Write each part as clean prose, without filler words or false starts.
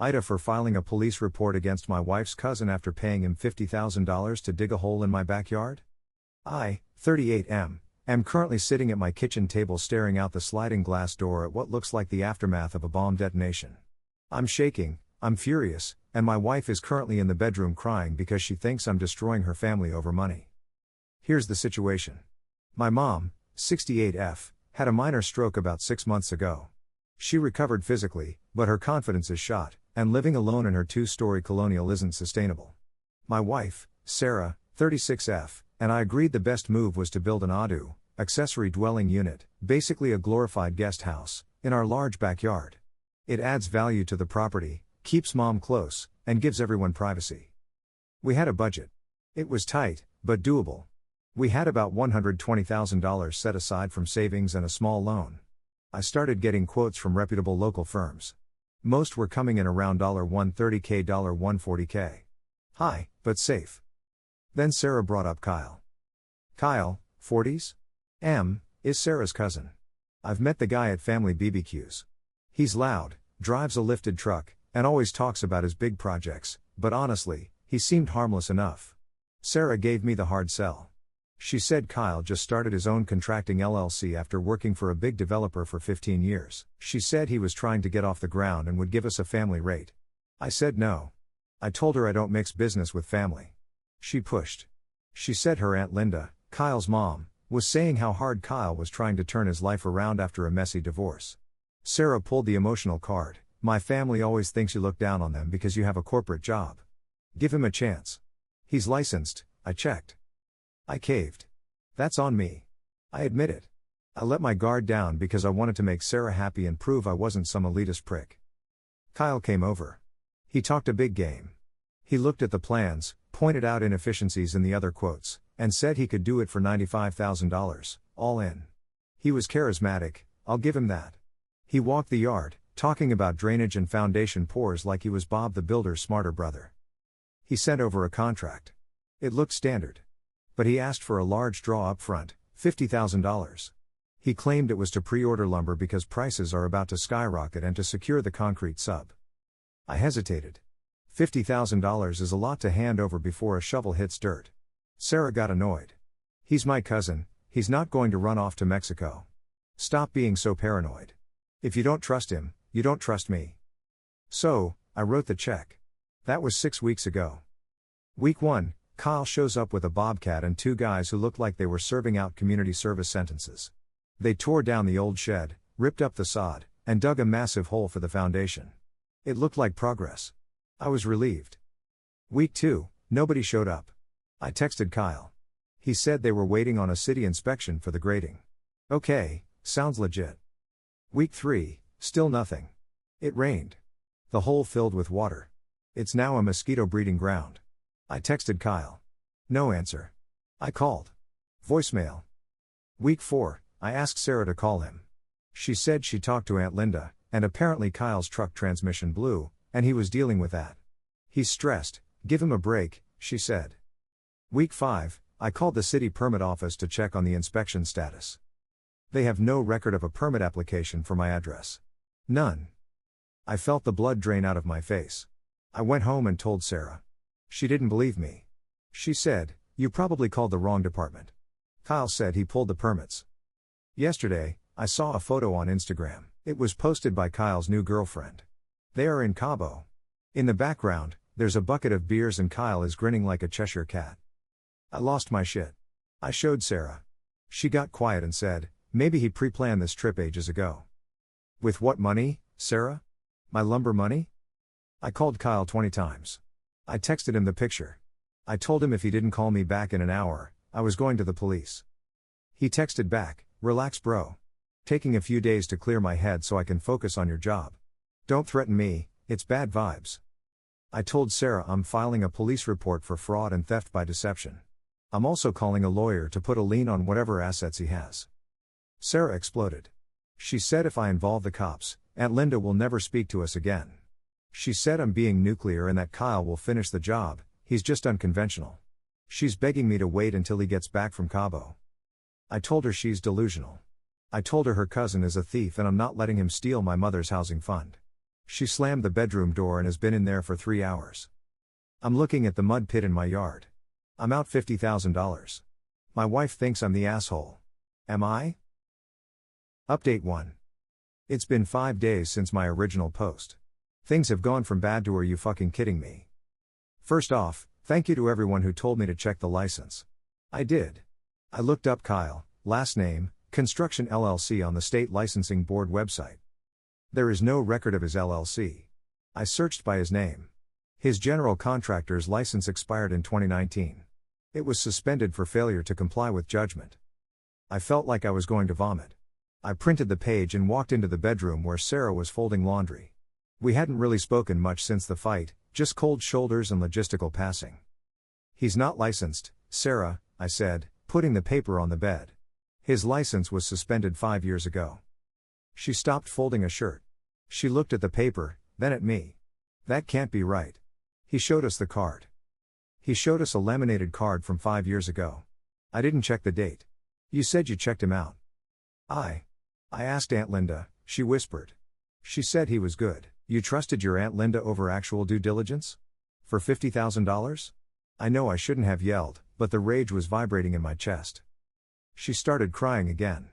AITA for filing a police report against my wife's cousin after paying him $50,000 to dig a hole in my backyard? I, 38M, am currently sitting at my kitchen table staring out the sliding glass door at what looks like the aftermath of a bomb detonation. I'm shaking, I'm furious, and my wife is currently in the bedroom crying because she thinks I'm destroying her family over money. Here's the situation. My mom, 68F, had a minor stroke about 6 months ago. She recovered physically, but her confidence is shot, and living alone in her 2-story colonial isn't sustainable. My wife, Sarah, 36F, and I agreed the best move was to build an ADU, accessory dwelling unit, basically a glorified guest house, in our large backyard. It adds value to the property, keeps mom close, and gives everyone privacy. We had a budget. It was tight, but doable. We had about $120,000 set aside from savings and a small loan. I started getting quotes from reputable local firms. Most were coming in around $130K, $140K. High, but safe. Then Sarah brought up Kyle. Kyle, 40s? Is Sarah's cousin. I've met the guy at family BBQs. He's loud, drives a lifted truck, and always talks about his big projects, but honestly, he seemed harmless enough. Sarah gave me the hard sell. She said Kyle just started his own contracting LLC after working for a big developer for 15 years. She said he was trying to get off the ground and would give us a family rate. I said no. I told her I don't mix business with family. She pushed. She said her Aunt Linda, Kyle's mom, was saying how hard Kyle was trying to turn his life around after a messy divorce. Sarah pulled the emotional card. My family always thinks you look down on them because you have a corporate job. Give him a chance. He's licensed, I checked. I caved. That's on me. I admit it. I let my guard down because I wanted to make Sarah happy and prove I wasn't some elitist prick. Kyle came over. He talked a big game. He looked at the plans, pointed out inefficiencies in the other quotes, and said he could do it for $95,000, all in. He was charismatic, I'll give him that. He walked the yard, talking about drainage and foundation pours like he was Bob the Builder's smarter brother. He sent over a contract. It looked standard. But he asked for a large draw up front, $50,000. He claimed it was to pre-order lumber because prices are about to skyrocket and to secure the concrete sub. I hesitated. $50,000 is a lot to hand over before a shovel hits dirt. Sarah got annoyed. He's my cousin, he's not going to run off to Mexico. Stop being so paranoid. If you don't trust him, you don't trust me. So, I wrote the check. That was 6 weeks ago. Week 1. Kyle shows up with a bobcat and 2 guys who looked like they were serving out community service sentences. They tore down the old shed, ripped up the sod, and dug a massive hole for the foundation. It looked like progress. I was relieved. Week 2, nobody showed up. I texted Kyle. He said they were waiting on a city inspection for the grading. Okay, sounds legit. Week 3, still nothing. It rained. The hole filled with water. It's now a mosquito breeding ground. I texted Kyle. No answer. I called. Voicemail. Week 4, I asked Sarah to call him. She said she talked to Aunt Linda, and apparently Kyle's truck transmission blew, and he was dealing with that. He's stressed, give him a break, she said. Week 5, I called the city permit office to check on the inspection status. They have no record of a permit application for my address. None. I felt the blood drain out of my face. I went home and told Sarah. She didn't believe me. She said, "You probably called the wrong department." Kyle said he pulled the permits. Yesterday, I saw a photo on Instagram. It was posted by Kyle's new girlfriend. They are in Cabo. In the background, there's a bucket of beers and Kyle is grinning like a Cheshire cat. I lost my shit. I showed Sarah. She got quiet and said, maybe he pre-planned this trip ages ago. With what money, Sarah? My lumber money? I called Kyle 20 times. I texted him the picture. I told him if he didn't call me back in an hour, I was going to the police. He texted back, relax bro. Taking a few days to clear my head so I can focus on your job. Don't threaten me, it's bad vibes. I told Sarah I'm filing a police report for fraud and theft by deception. I'm also calling a lawyer to put a lien on whatever assets he has. Sarah exploded. She said if I involve the cops, Aunt Linda will never speak to us again. She said I'm being nuclear and that Kyle will finish the job, he's just unconventional. She's begging me to wait until he gets back from Cabo. I told her she's delusional. I told her cousin is a thief and I'm not letting him steal my mother's housing fund. She slammed the bedroom door and has been in there for 3 hours. I'm looking at the mud pit in my yard. I'm out $50,000. My wife thinks I'm the asshole. Am I? Update 1. It's been 5 days since my original post. Things have gone from bad to are you fucking kidding me? First off, thank you to everyone who told me to check the license. I did. I looked up Kyle, last name, Construction LLC on the State Licensing Board website. There is no record of his LLC. I searched by his name. His general contractor's license expired in 2019. It was suspended for failure to comply with judgment. I felt like I was going to vomit. I printed the page and walked into the bedroom where Sarah was folding laundry. We hadn't really spoken much since the fight, just cold shoulders and logistical passing. He's not licensed, Sarah, I said, putting the paper on the bed. His license was suspended 5 years ago. She stopped folding a shirt. She looked at the paper, then at me. That can't be right. He showed us the card. He showed us a laminated card from 5 years ago. I didn't check the date. You said you checked him out. I asked Aunt Linda, she whispered. She said he was good. You trusted your Aunt Linda over actual due diligence? For $50,000? I know I shouldn't have yelled, but the rage was vibrating in my chest. She started crying again.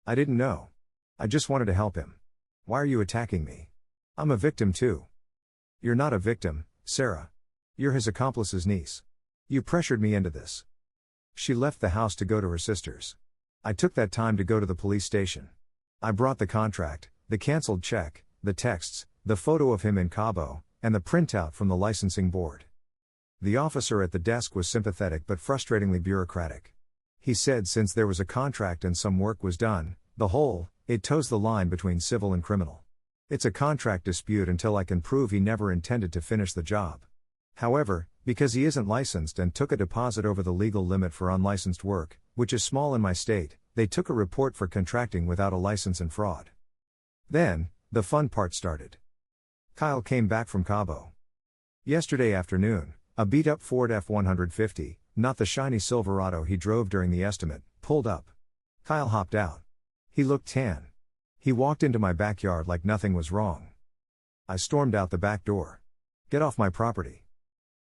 I didn't know. I just wanted to help him. Why are you attacking me? I'm a victim too. You're not a victim, Sarah. You're his accomplice's niece. You pressured me into this. She left the house to go to her sister's. I took that time to go to the police station. I brought the contract, the canceled check, the texts, the photo of him in Cabo, and the printout from the licensing board. The officer at the desk was sympathetic but frustratingly bureaucratic. He said since there was a contract and some work was done, it toes the line between civil and criminal. It's a contract dispute until I can prove he never intended to finish the job. However, because he isn't licensed and took a deposit over the legal limit for unlicensed work, which is small in my state, they took a report for contracting without a license and fraud. Then, the fun part started. Kyle came back from Cabo. Yesterday afternoon, a beat-up Ford F-150, not the shiny Silverado he drove during the estimate, pulled up. Kyle hopped out. He looked tan. He walked into my backyard like nothing was wrong. I stormed out the back door. Get off my property.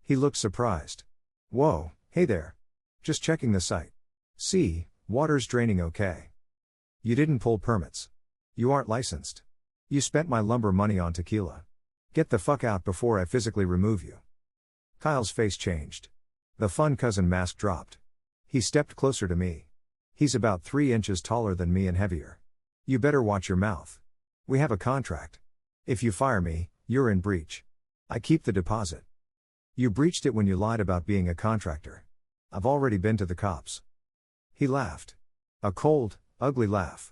He looked surprised. Whoa, hey there. Just checking the site. See, water's draining okay. You didn't pull permits. You aren't licensed. You spent my lumber money on tequila. Get the fuck out before I physically remove you. Kyle's face changed. The fun cousin mask dropped. He stepped closer to me. He's about 3 inches taller than me and heavier. You better watch your mouth. We have a contract. If you fire me, you're in breach. I keep the deposit. You breached it when you lied about being a contractor. I've already been to the cops. He laughed. A cold, ugly laugh.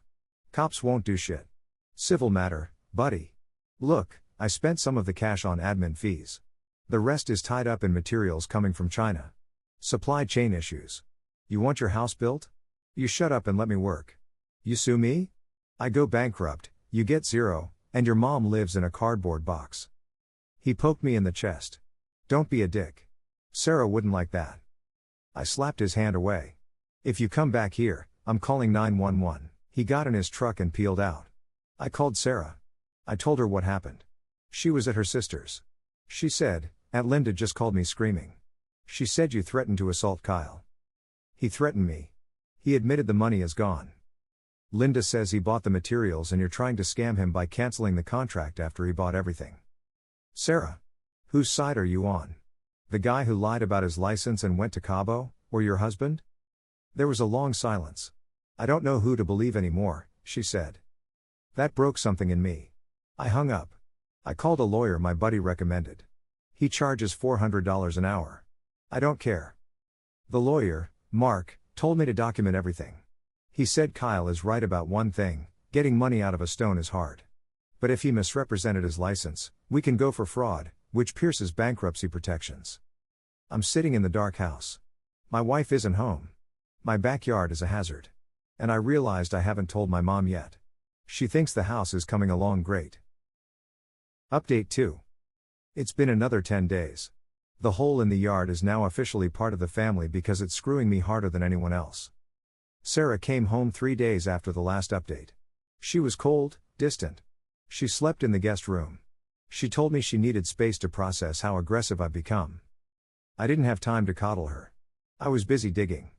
Cops won't do shit. Civil matter, buddy. Look, I spent some of the cash on admin fees. The rest is tied up in materials coming from China. Supply chain issues. You want your house built? You shut up and let me work. You sue me? I go bankrupt, you get zero, and your mom lives in a cardboard box. He poked me in the chest. Don't be a dick. Sarah wouldn't like that. I slapped his hand away. If you come back here, I'm calling 911. He got in his truck and peeled out. I called Sarah. I told her what happened. She was at her sister's. She said, Aunt Linda just called me screaming. She said you threatened to assault Kyle. He threatened me. He admitted the money is gone. Linda says he bought the materials and you're trying to scam him by canceling the contract after he bought everything. Sarah. Whose side are you on? The guy who lied about his license and went to Cabo, or your husband? There was a long silence. I don't know who to believe anymore, she said. That broke something in me. I hung up. I called a lawyer my buddy recommended. He charges $400 an hour. I don't care. The lawyer, Mark, told me to document everything. He said Kyle is right about one thing, getting money out of a stone is hard. But if he misrepresented his license, we can go for fraud, which pierces bankruptcy protections. I'm sitting in the dark house. My wife isn't home. My backyard is a hazard. And I realized I haven't told my mom yet. She thinks the house is coming along great. Update 2. It's been another 10 days. The hole in the yard is now officially part of the family because it's screwing me harder than anyone else. Sarah came home 3 days after the last update. She was cold, distant. She slept in the guest room. She told me she needed space to process how aggressive I've become. I didn't have time to coddle her. I was busy digging.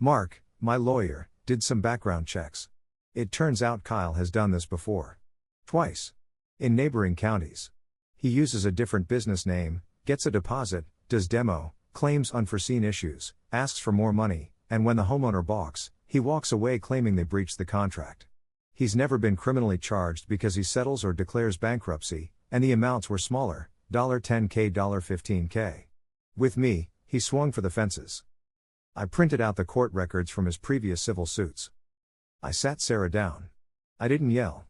Mark, my lawyer, did some background checks. It turns out Kyle has done this before. Twice. In neighboring counties. He uses a different business name, gets a deposit, does demo, claims unforeseen issues, asks for more money, and when the homeowner balks, he walks away claiming they breached the contract. He's never been criminally charged because he settles or declares bankruptcy, and the amounts were smaller, $10K, $15K. With me, he swung for the fences. I printed out the court records from his previous civil suits. I sat Sarah down. I didn't yell.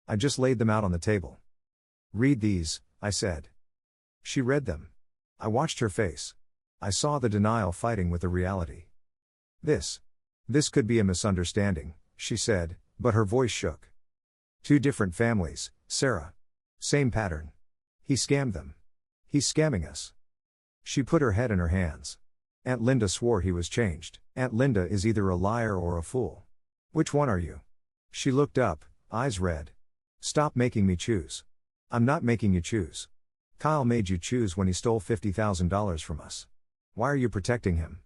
I just laid them out on the table. "Read these," I said. She read them. I watched her face. I saw the denial fighting with the reality. This could be a misunderstanding," she said, but her voice shook. "Two different families, Sarah. Same pattern. He scammed them. He's scamming us." She put her head in her hands. "Aunt Linda swore he was changed. Aunt Linda is either a liar or a fool. Which one are you?" She looked up, eyes red. "Stop making me choose." "I'm not making you choose. Kyle made you choose when he stole $50,000 from us. Why are you protecting him?"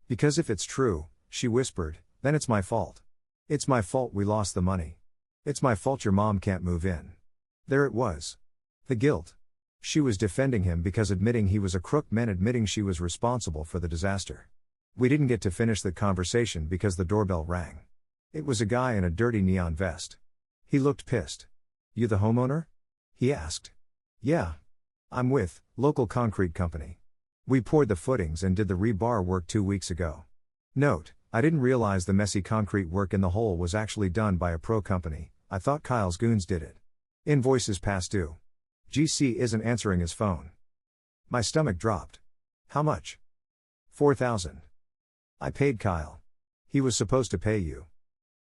"Because if it's true," she whispered, "then it's my fault. It's my fault we lost the money. It's my fault your mom can't move in." There it was. The guilt. She was defending him because admitting he was a crook meant admitting she was responsible for the disaster. We didn't get to finish the conversation because the doorbell rang. It was a guy in a dirty neon vest. He looked pissed. "You the homeowner?" he asked. "Yeah. I'm with local concrete company. We poured the footings and did the rebar work 2 weeks ago." Note, I didn't realize the messy concrete work in the hole was actually done by a pro company. I thought Kyle's goons did it. Invoices past due. GC isn't answering his phone. My stomach dropped. "How much?" $4,000. "I paid Kyle. He was supposed to pay you."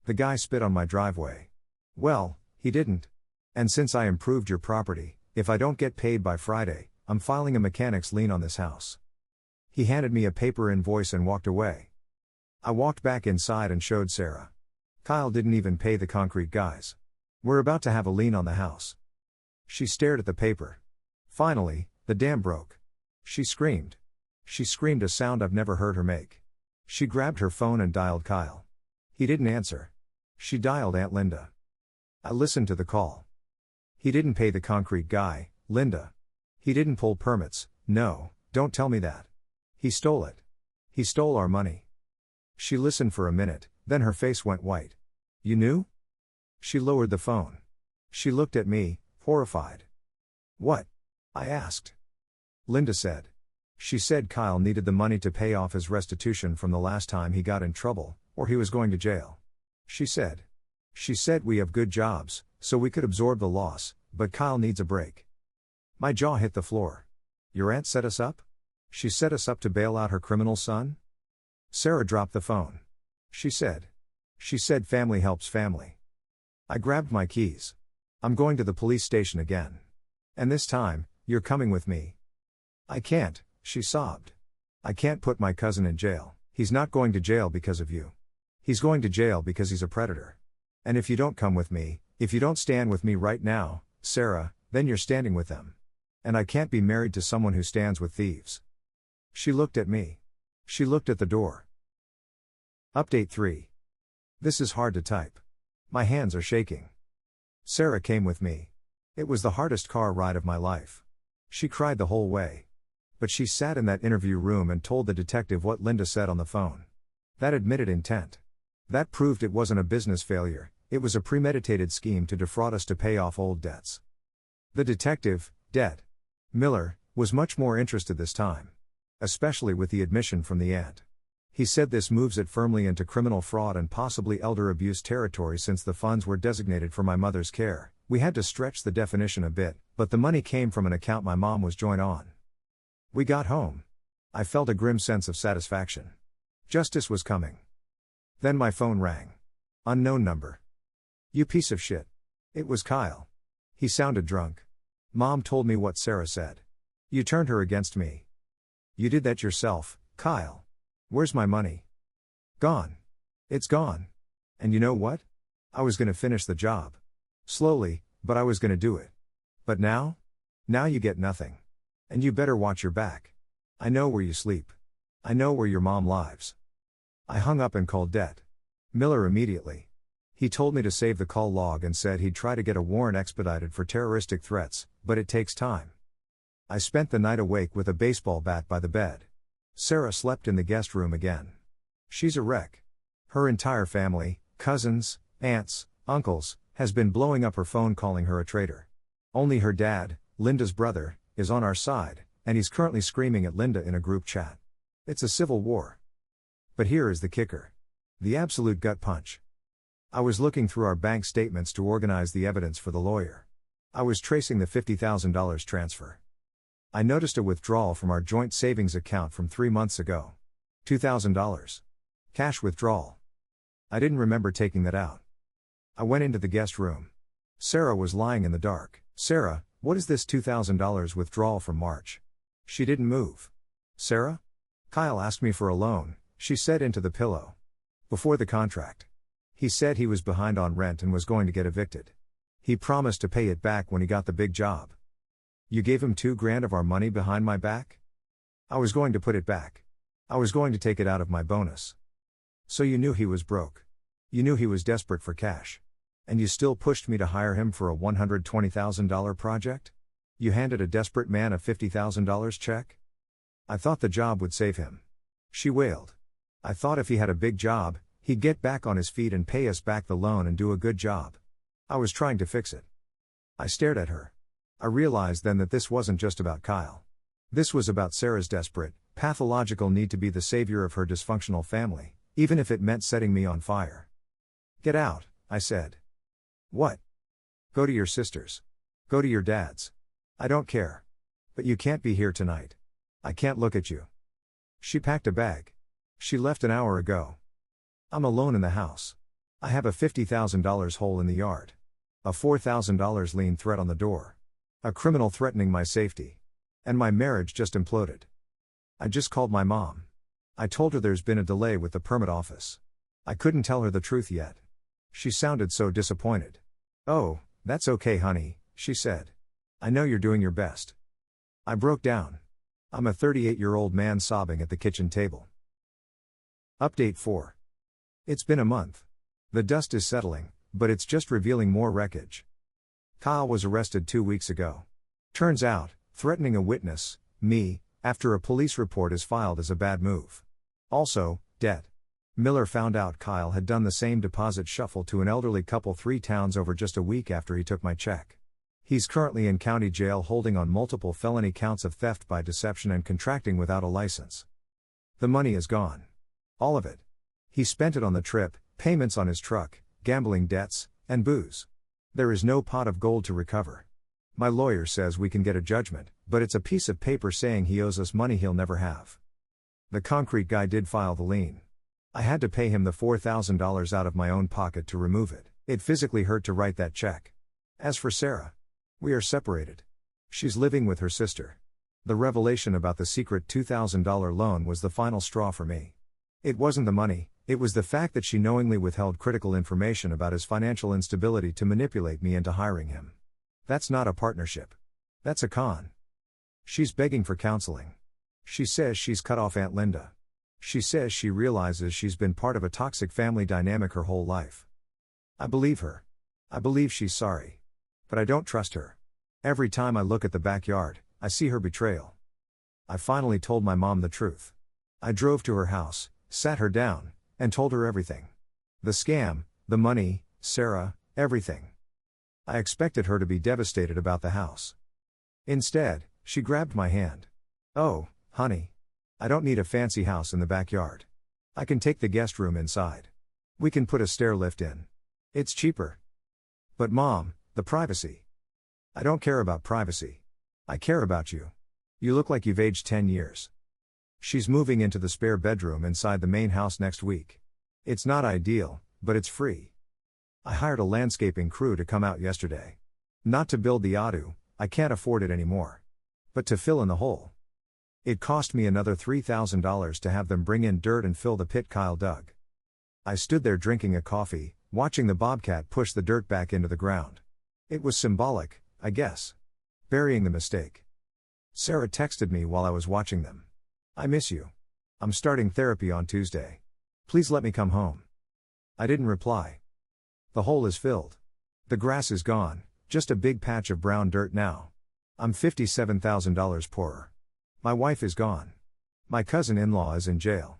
"The guy spit on my driveway." "Well, he didn't. And since I improved your property, if I don't get paid by Friday, I'm filing a mechanic's lien on this house." He handed me a paper invoice and walked away. I walked back inside and showed Sarah. "Kyle didn't even pay the concrete guys. We're about to have a lien on the house." She stared at the paper. Finally, the dam broke. She screamed. She screamed a sound I've never heard her make. She grabbed her phone and dialed Kyle. He didn't answer. She dialed Aunt Linda. I listened to the call. "He didn't pay the concrete guy, Linda. He didn't pull permits. No, don't tell me that. He stole it. He stole our money." She listened for a minute, then her face went white. "You knew?" She lowered the phone. She looked at me, horrified. "What?" I asked. Linda said. She said Kyle needed the money to pay off his restitution from the last time he got in trouble, or he was going to jail. She said we have good jobs, so we could absorb the loss, but Kyle needs a break. My jaw hit the floor. "Your aunt set us up?" "She set us up to bail out her criminal son?" Sarah dropped the phone. She said family helps family. I grabbed my keys. "I'm going to the police station again. And this time, you're coming with me." "I can't," she sobbed. "I can't put my cousin in jail. He's not going to jail because of you. He's going to jail because he's a predator. And if you don't come with me, if you don't stand with me right now, Sarah, then you're standing with them. And I can't be married to someone who stands with thieves." She looked at me. She looked at the door. Update 3. This is hard to type. My hands are shaking. Sarah came with me. It was the hardest car ride of my life. She cried the whole way. But she sat in that interview room and told the detective what Linda said on the phone. That admitted intent. That proved it wasn't a business failure, it was a premeditated scheme to defraud us to pay off old debts. The detective, Det Miller, was much more interested this time. Especially with the admission from the aunt. He said this moves it firmly into criminal fraud and possibly elder abuse territory since the funds were designated for my mother's care. We had to stretch the definition a bit, but the money came from an account my mom was joined on. We got home. I felt a grim sense of satisfaction. Justice was coming. Then my phone rang. Unknown number. "You piece of shit." It was Kyle. He sounded drunk. "Mom told me what Sarah said. You turned her against me. You did that yourself, Kyle. Where's my money?" "Gone. It's gone. And you know what? I was gonna finish the job. Slowly, but I was gonna do it. But now? Now you get nothing. And you better watch your back. I know where you sleep. I know where your mom lives. I hung up and called Det Miller immediately. He told me to save the call log and said he'd try to get a warrant expedited for terroristic threats, but it takes time. I spent the night awake with a baseball bat by the bed. Sarah slept in the guest room again. She's a wreck. Her entire family, cousins, aunts, uncles, has been blowing up her phone calling her a traitor. Only her dad, Linda's brother, is on our side, and he's currently screaming at Linda in a group chat. It's a civil war. But here is the kicker. The absolute gut punch. I was looking through our bank statements to organize the evidence for the lawyer. I was tracing the $50,000 transfer. I noticed a withdrawal from our joint savings account from 3 months ago. $2,000. Cash withdrawal. I didn't remember taking that out. I went into the guest room. Sarah was lying in the dark. Sarah, what is this $2,000 withdrawal from March? She didn't move. Sarah? Kyle asked me for a loan, she said into the pillow. Before the contract. He said he was behind on rent and was going to get evicted. He promised to pay it back when he got the big job. You gave him $2,000 of our money behind my back? I was going to put it back. I was going to take it out of my bonus. So you knew he was broke. You knew he was desperate for cash. And you still pushed me to hire him for a $120,000 project? You handed a desperate man a $50,000 check? I thought the job would save him. She wailed. I thought if he had a big job, he'd get back on his feet and pay us back the loan and do a good job. I was trying to fix it. I stared at her. I realized then that this wasn't just about Kyle. This was about Sarah's desperate, pathological need to be the savior of her dysfunctional family, even if it meant setting me on fire. Get out, I said. What? Go to your sister's. Go to your dad's. I don't care. But you can't be here tonight. I can't look at you. She packed a bag. She left an hour ago. I'm alone in the house. I have a $50,000 hole in the yard. A $4,000 lien threat on the door. A criminal threatening my safety. And my marriage just imploded. I just called my mom. I told her there's been a delay with the permit office. I couldn't tell her the truth yet. She sounded so disappointed. Oh, that's okay, honey, she said. I know you're doing your best. I broke down. I'm a 38-year-old man sobbing at the kitchen table. Update 4. It's been a month. The dust is settling, but it's just revealing more wreckage. Kyle was arrested 2 weeks ago. Turns out, threatening a witness, me, after a police report is filed is a bad move. Also, Det Miller found out Kyle had done the same deposit shuffle to an elderly couple 3 towns over just a week after he took my check. He's currently in county jail holding on multiple felony counts of theft by deception and contracting without a license. The money is gone. All of it. He spent it on the trip, payments on his truck, gambling debts, and booze. There is no pot of gold to recover. My lawyer says we can get a judgment, but it's a piece of paper saying he owes us money he'll never have. The concrete guy did file the lien. I had to pay him the $4,000 out of my own pocket to remove it. It physically hurt to write that check. As for Sarah, we are separated. She's living with her sister. The revelation about the secret $2,000 loan was the final straw for me. It wasn't the money, it was the fact that she knowingly withheld critical information about his financial instability to manipulate me into hiring him. That's not a partnership. That's a con. She's begging for counseling. She says she's cut off Aunt Linda. She says she realizes she's been part of a toxic family dynamic her whole life. I believe her. I believe she's sorry. But I don't trust her. Every time I look at the backyard, I see her betrayal. I finally told my mom the truth. I drove to her house, sat her down, and told her everything. The scam, the money, Sarah, everything. I expected her to be devastated about the house. Instead, she grabbed my hand. Oh, honey. I don't need a fancy house in the backyard. I can take the guest room inside. We can put a stair lift in. It's cheaper. But Mom, the privacy. I don't care about privacy. I care about you. You look like you've aged 10 years. She's moving into the spare bedroom inside the main house next week. It's not ideal, but it's free. I hired a landscaping crew to come out yesterday. Not to build the AITA, I can't afford it anymore. But to fill in the hole. It cost me another $3,000 to have them bring in dirt and fill the pit Kyle dug. I stood there drinking a coffee, watching the bobcat push the dirt back into the ground. It was symbolic, I guess. Burying the mistake. Sarah texted me while I was watching them. I miss you. I'm starting therapy on Tuesday. Please let me come home. I didn't reply. The hole is filled. The grass is gone, just a big patch of brown dirt now. I'm $57,000 poorer. My wife is gone. My cousin-in-law is in jail.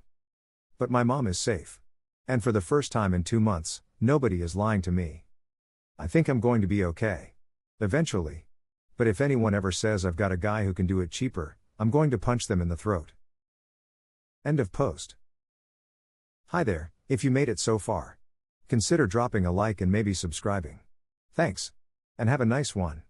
But my mom is safe. And for the first time in 2 months, nobody is lying to me. I think I'm going to be okay. Eventually. But if anyone ever says I've got a guy who can do it cheaper, I'm going to punch them in the throat. End of post. Hi there, if you made it so far. Consider dropping a like and maybe subscribing. Thanks. And have a nice one.